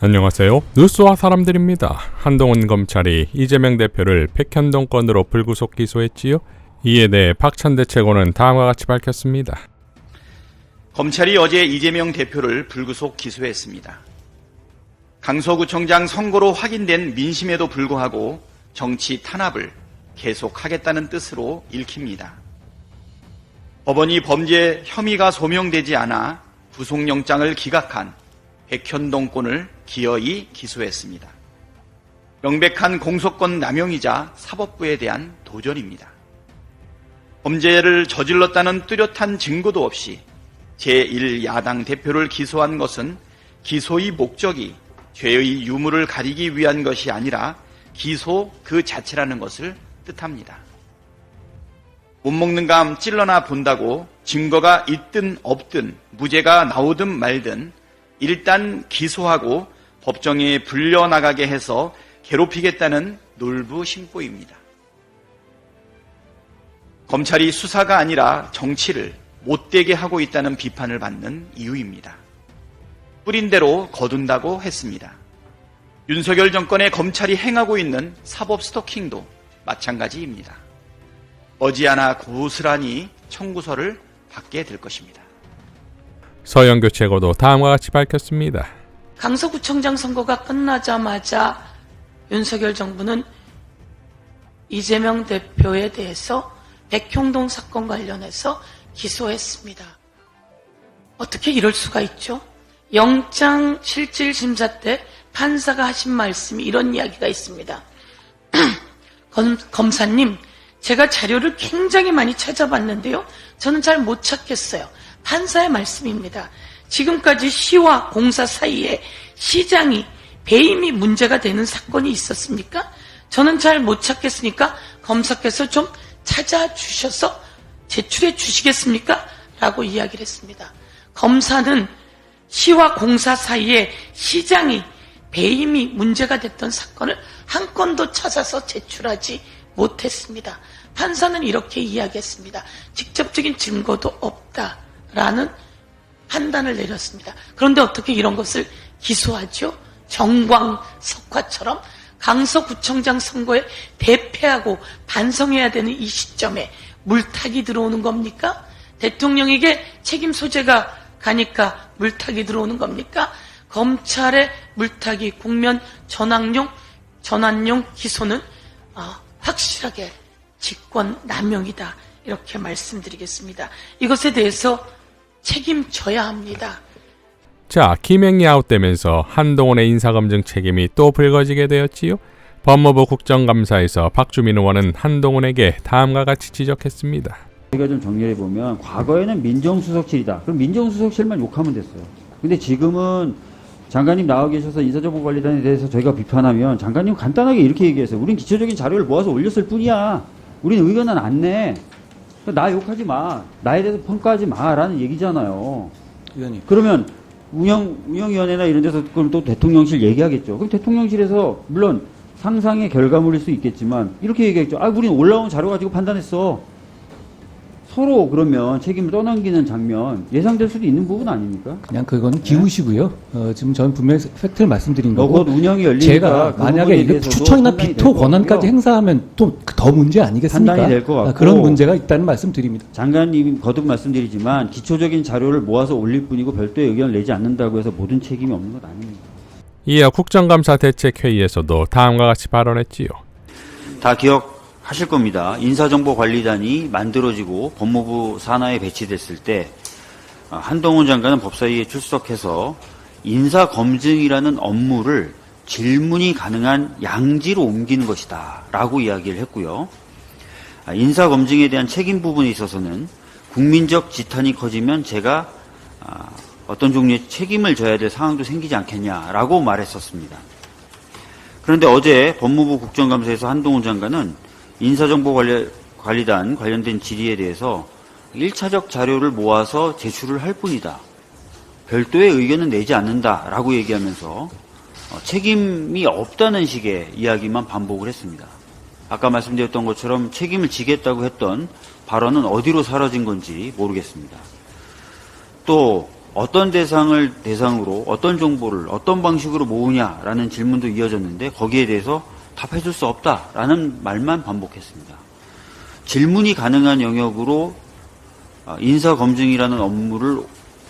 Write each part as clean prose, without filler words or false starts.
안녕하세요. 뉴스와 사람들입니다. 한동훈 검찰이 이재명 대표를 백현동 건으로 불구속 기소했지요. 이에 대해 박찬대 최고는 다음과 같이 밝혔습니다. 검찰이 어제 이재명 대표를 불구속 기소했습니다. 강서구청장 선거로 확인된 민심에도 불구하고 정치 탄압을 계속하겠다는 뜻으로 읽힙니다. 법원이 범죄 혐의가 소명되지 않아 구속영장을 기각한 백현동권을 기어이 기소했습니다. 명백한 공소권 남용이자 사법부에 대한 도전입니다. 범죄를 저질렀다는 뚜렷한 증거도 없이 제1야당 대표를 기소한 것은 기소의 목적이 죄의 유무를 가리기 위한 것이 아니라 기소 그 자체라는 것을 뜻합니다. 못 먹는 감 찔러나 본다고 증거가 있든 없든 무죄가 나오든 말든 일단 기소하고 법정에 불려나가게 해서 괴롭히겠다는 놀부심보입니다. 검찰이 수사가 아니라 정치를 못되게 하고 있다는 비판을 받는 이유입니다. 뿌린 대로 거둔다고 했습니다. 윤석열 정권의 검찰이 행하고 있는 사법 스토킹도 마찬가지입니다. 머지않아 고스란히 청구서를 받게 될 것입니다. 서영교 최고도 다음과 같이 밝혔습니다. 강서구청장 선거가 끝나자마자 윤석열 정부는 이재명 대표에 대해서 백현동 사건 관련해서 기소했습니다. 어떻게 이럴 수가 있죠? 영장 실질 심사 때 판사가 하신 말씀이 이런 이야기가 있습니다. 검사님, 제가 자료를 굉장히 많이 찾아봤는데요. 저는 잘 못 찾겠어요. 판사의 말씀입니다. 지금까지 시와 공사 사이에 시장이 배임이 문제가 되는 사건이 있었습니까? 저는 잘 못 찾겠으니까 검사께서 좀 찾아주셔서 제출해 주시겠습니까? 라고 이야기를 했습니다. 검사는 시와 공사 사이에 시장이 배임이 문제가 됐던 사건을 한 건도 찾아서 제출하지 못했습니다. 판사는 이렇게 이야기했습니다. 직접적인 증거도 없다라는 판단을 내렸습니다. 그런데 어떻게 이런 것을 기소하죠? 정광석화처럼 강서구청장 선거에 대패하고 반성해야 되는 이 시점에 물타기 들어오는 겁니까? 대통령에게 책임 소재가 가니까 물타기 들어오는 겁니까? 검찰의 물타기 국면 전환용 기소는 확실하게 직권 남용이다, 이렇게 말씀드리겠습니다. 이것에 대해서 책임져야 합니다. 자, 김행이 아웃되면서 한동훈의 인사검증 책임이 또 불거지게 되었지요. 법무부 국정감사에서 박주민 의원은 한동훈에게 다음과 같이 지적했습니다. 저희가 좀 정리해보면 과거에는 민정수석실이다. 그럼 민정수석실만 욕하면 됐어요. 근데 지금은 장관님 나와 계셔서 인사정보관리단에 대해서 저희가 비판하면 장관님 간단하게 이렇게 얘기했어요. 우린 기초적인 자료를 모아서 올렸을 뿐이야. 우린 의견은 안 내. 나 욕하지 마. 나에 대해서 평가하지 마라는 얘기잖아요. 의원님. 그러면 운영위원회나 이런 데서 그럼 또 대통령실 얘기하겠죠. 그럼 대통령실에서 물론 상상의 결과물일 수 있겠지만 이렇게 얘기했죠. 우린 올라온 자료 가지고 판단했어. 서로 그러면 책임을 떠넘기는 장면 예상될 수도 있는 부분 아닙니까? 그냥 그건 기우시고요. 지금 저는 분명히 팩트를 말씀드린 거고. 곧 운영이 열리니까 제가 그 만약에 이게 추천이나 비토 권한까지 행사하면 또 더 문제 아니겠습니까? 판단이 될 것 같고 그런 문제가 있다는 말씀 드립니다. 장관님 거듭 말씀드리지만 기초적인 자료를 모아서 올릴 뿐이고 별도의 의견을 내지 않는다고 해서 모든 책임이 없는 것 아닙니다. 이어 국정감사 대책회의에서도 다음과 같이 발언했지요. 다 기억하실 겁니다. 인사정보관리단이 만들어지고 법무부 산하에 배치됐을 때 한동훈 장관은 법사위에 출석해서 인사검증이라는 업무를 질문이 가능한 양지로 옮기는 것이다 라고 이야기를 했고요. 인사검증에 대한 책임 부분에 있어서는 국민적 지탄이 커지면 제가 어떤 종류의 책임을 져야 될 상황도 생기지 않겠냐라고 말했었습니다. 그런데 어제 법무부 국정감사에서 한동훈 장관은 인사정보관리단 관련된 질의에 대해서 1차적 자료를 모아서 제출을 할 뿐이다. 별도의 의견은 내지 않는다라고 얘기하면서 책임이 없다는 식의 이야기만 반복을 했습니다. 아까 말씀드렸던 것처럼 책임을 지겠다고 했던 발언은 어디로 사라진 건지 모르겠습니다. 또 어떤 대상을 대상으로 어떤 정보를 어떤 방식으로 모으냐라는 질문도 이어졌는데 거기에 대해서 답해줄 수 없다라는 말만 반복했습니다. 질문이 가능한 영역으로 인사검증이라는 업무를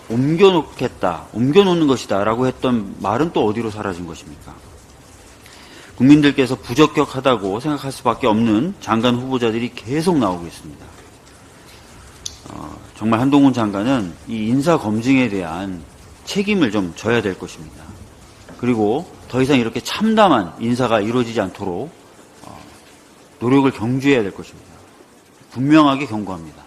옮겨놓는 것이다라고 했던 말은 또 어디로 사라진 것입니까? 국민들께서 부적격하다고 생각할 수밖에 없는 장관 후보자들이 계속 나오고 있습니다. 정말 한동훈 장관은 이 인사검증에 대한 책임을 좀 져야 될 것입니다. 그리고 더 이상 이렇게 참담한 인사가 이루어지지 않도록 노력을 경주해야 될 것입니다. 분명하게 경고합니다.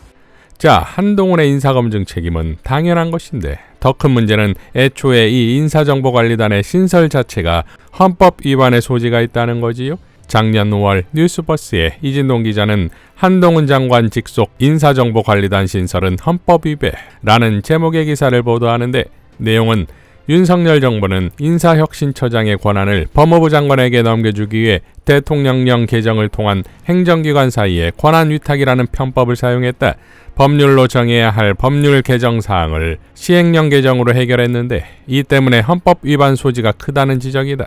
자, 한동훈의 인사검증 책임은 당연한 것인데 더 큰 문제는 애초에 이 인사정보관리단의 신설 자체가 헌법 위반의 소지가 있다는 거지요. 작년 5월 뉴스버스의 이진동 기자는 한동훈 장관 직속 인사정보관리단 신설은 헌법 위배라는 제목의 기사를 보도하는데 내용은 윤석열 정부는 인사혁신처장의 권한을 법무부 장관에게 넘겨주기 위해 대통령령 개정을 통한 행정기관 사이에 권한 위탁이라는 편법을 사용했다. 법률로 정해야 할 법률 개정 사항을 시행령 개정으로 해결했는데 이 때문에 헌법 위반 소지가 크다는 지적이다.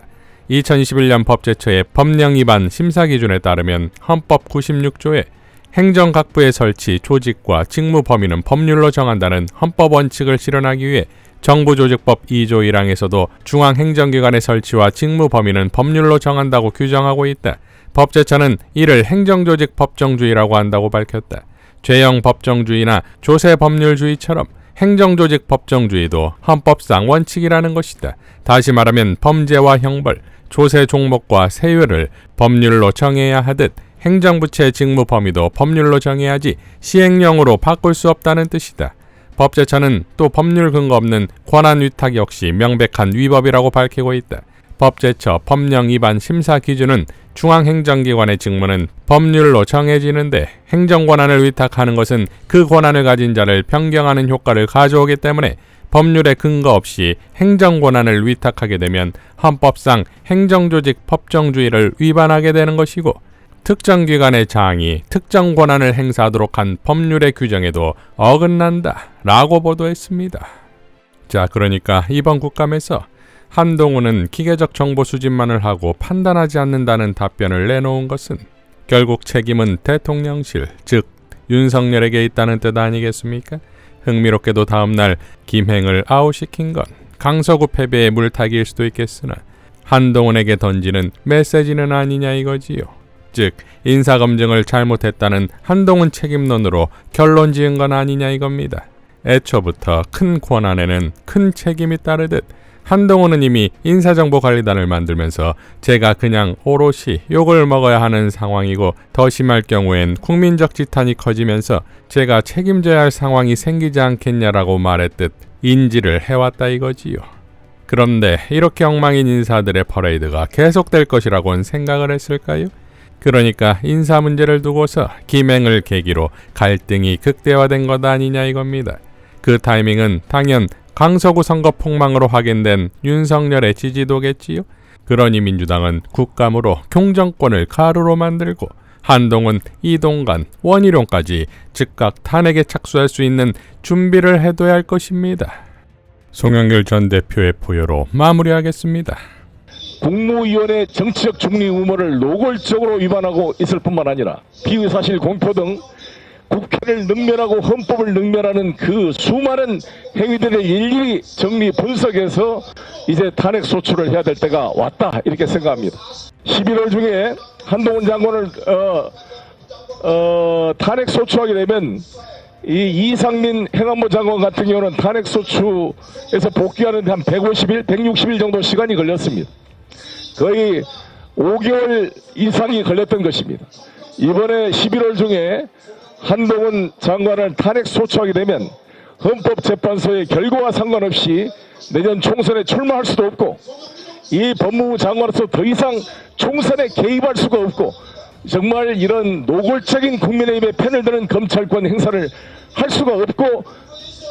2021년 법제처의 법령 위반 심사 기준에 따르면 헌법 96조에 행정각부의 설치, 조직과 직무 범위는 법률로 정한다는 헌법 원칙을 실현하기 위해 정부조직법 2조 1항에서도 중앙행정기관의 설치와 직무 범위는 법률로 정한다고 규정하고 있다. 법제처는 이를 행정조직 법정주의라고 한다고 밝혔다. 죄형 법정주의나 조세 법률주의처럼 행정조직 법정주의도 헌법상 원칙이라는 것이다. 다시 말하면 범죄와 형벌, 조세 종목과 세율을 법률로 정해야 하듯 행정부처의 직무 범위도 법률로 정해야지 시행령으로 바꿀 수 없다는 뜻이다. 법제처는 또 법률 근거 없는 권한 위탁 역시 명백한 위법이라고 밝히고 있다. 법제처 법령 위반 심사 기준은 중앙행정기관의 직무는 법률로 정해지는데 행정권한을 위탁하는 것은 그 권한을 가진 자를 변경하는 효과를 가져오기 때문에 법률의 근거 없이 행정권한을 위탁하게 되면 헌법상 행정조직 법정주의를 위반하게 되는 것이고 특정 기관의 장이 특정 권한을 행사하도록 한 법률의 규정에도 어긋난다 라고 보도했습니다. 자, 그러니까 이번 국감에서 한동훈은 기계적 정보 수집만을 하고 판단하지 않는다는 답변을 내놓은 것은 결국 책임은 대통령실, 즉 윤석열에게 있다는 뜻 아니겠습니까? 흥미롭게도 다음날 김행을 아웃시킨 건 강서구 패배의 물타기일 수도 있겠으나 한동훈에게 던지는 메시지는 아니냐 이거지요. 즉 인사검증을 잘못했다는 한동훈 책임론으로 결론 지은 건 아니냐 이겁니다. 애초부터 큰 권한에는 큰 책임이 따르듯 한동훈은 이미 인사정보관리단을 만들면서 제가 그냥 오롯이 욕을 먹어야 하는 상황이고 더 심할 경우엔 국민적 지탄이 커지면서 제가 책임져야 할 상황이 생기지 않겠냐라고 말했듯 인지를 해왔다 이거지요. 그런데 이렇게 엉망인 인사들의 퍼레이드가 계속될 것이라고는 생각을 했을까요? 그러니까 인사 문제를 두고서 김행을 계기로 갈등이 극대화된 것 아니냐 이겁니다. 그 타이밍은 당연 강서구 선거 폭망으로 확인된 윤석열의 지지도겠지요. 그러니 민주당은 국감으로 경정권을 가루로 만들고 한동훈, 이동관, 원희룡까지 즉각 탄핵에 착수할 수 있는 준비를 해둬야 할 것입니다. 송영길 전 대표의 포효로 마무리하겠습니다. 국무위원회 정치적 중립 의무를 노골적으로 위반하고 있을 뿐만 아니라 비의사실 공표 등 국회를 능멸하고 헌법을 능멸하는 그 수많은 행위들을 일일이 정리 분석해서 이제 탄핵 소추를 해야 될 때가 왔다 이렇게 생각합니다. 11월 중에 한동훈 장관을 탄핵 소추하게 되면 이 이상민 행안부 장관 같은 경우는 탄핵 소추에서 복귀하는 데 한 150일, 160일 정도 시간이 걸렸습니다. 거의 5개월 이상이 걸렸던 것입니다. 이번에 11월 중에 한동훈 장관을 탄핵 소추하게 되면 헌법재판소의 결과와 상관없이 내년 총선에 출마할 수도 없고 이 법무부 장관으로서 더 이상 총선에 개입할 수가 없고 정말 이런 노골적인 국민의힘의 편을 드는 검찰권 행사를 할 수가 없고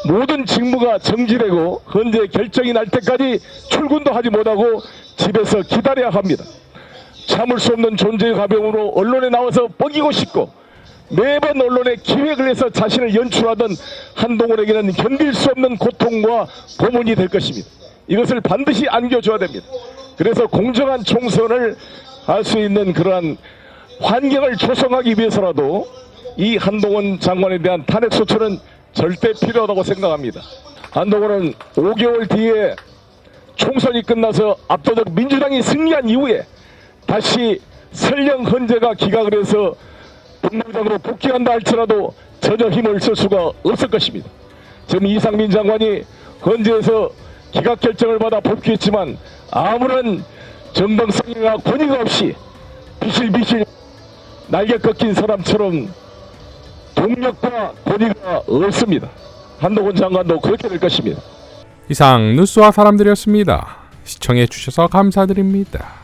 모든 직무가 정지되고 현재 결정이 날 때까지 출근도 하지 못하고 집에서 기다려야 합니다. 참을 수 없는 존재의 가벼움으로 언론에 나와서 뻐기고 싶고 매번 언론에 기획을 해서 자신을 연출하던 한동훈에게는 견딜 수 없는 고통과 고문이 될 것입니다. 이것을 반드시 안겨줘야 됩니다. 그래서 공정한 총선을 할 수 있는 그러한 환경을 조성하기 위해서라도 이 한동훈 장관에 대한 탄핵소추는 절대 필요하다고 생각합니다. 한동훈은 5개월 뒤에 총선이 끝나서 압도적 민주당이 승리한 이후에 다시 설령 헌재가 기각을 해서 법무부장으로 복귀한다 할지라도 전혀 힘을 쓸 수가 없을 것입니다. 지금 이상민 장관이 헌재에서 기각 결정을 받아 복귀했지만 아무런 정당성이나 권위가 없이 비실비실 날개 꺾인 사람처럼 동력과 권위가 없습니다. 한동훈 장관도 그렇게 될 것입니다. 이상 뉴스와 사람들이었습니다. 시청해 주셔서 감사드립니다.